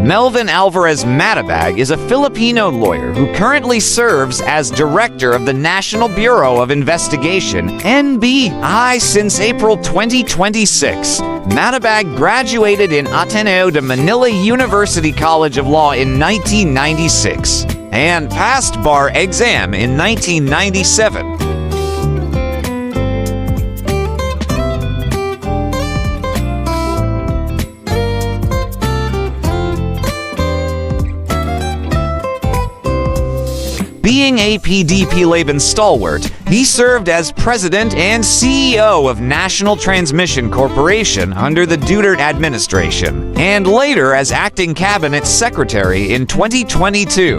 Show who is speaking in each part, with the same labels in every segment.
Speaker 1: Melvin Alvarez Matibag is a Filipino lawyer who currently serves as director of the National Bureau of Investigation, NBI, since April 2026. Matibag graduated in Ateneo de Manila University College of Law in 1996 and passed bar exam in 1997. Being a PDP-Laban stalwart, he served as president and CEO of National Transmission Corporation under the Duterte administration, and later as acting cabinet secretary in 2022.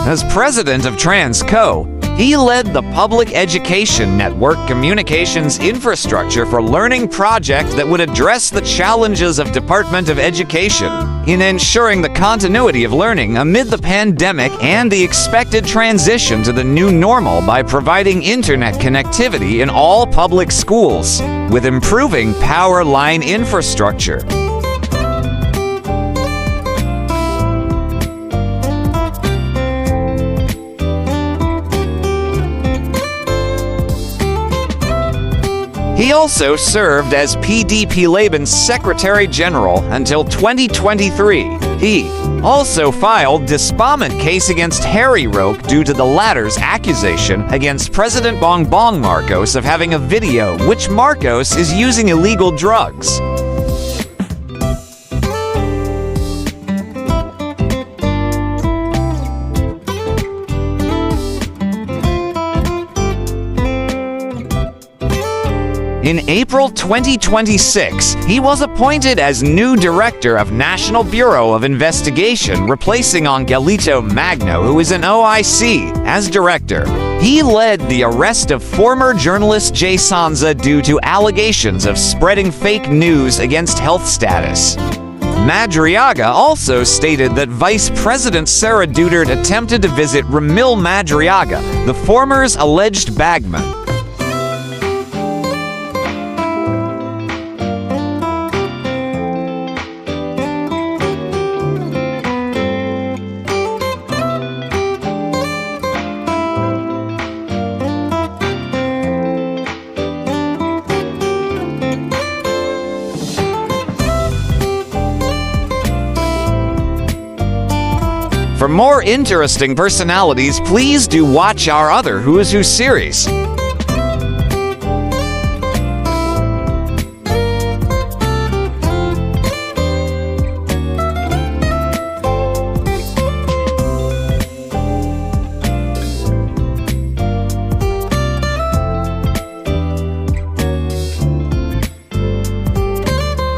Speaker 1: As president of Transco, he led the Public Education Network Communications Infrastructure for Learning project that would address the challenges of Department of Education in ensuring the continuity of learning amid the pandemic and the expected transition to the new normal by providing internet connectivity in all public schools, with improving power line infrastructure. He also served as PDP-Laban's Secretary General until 2023. He also filed disbarment case against Harry Roque due to the latter's accusation against President Bongbong Marcos of having a video which Marcos is using illegal drugs. In April 2026, he was appointed as new director of National Bureau of Investigation, replacing Angelito Magno, who is an OIC, as director. He led the arrest of former journalist Jay Sanza due to allegations of spreading fake news against health status. Madriaga also stated that Vice President Sara Duterte attempted to visit Ramil Madriaga, the former's alleged bagman. For more interesting personalities, please do watch our other Who is Who series.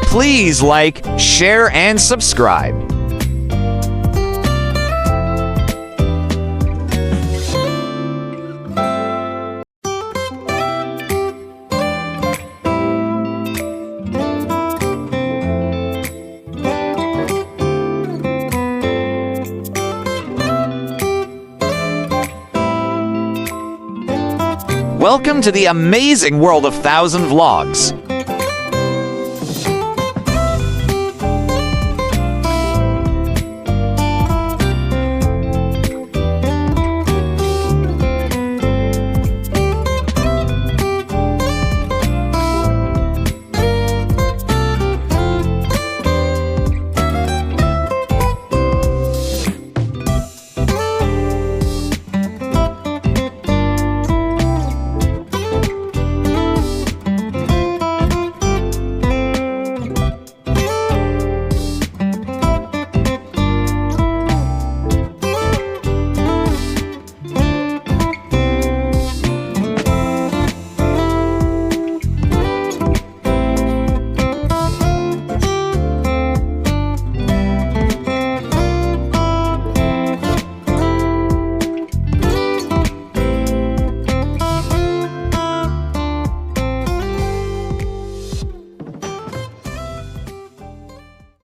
Speaker 1: Please like, share, and subscribe. Welcome to the amazing world of 1000 Vlogs.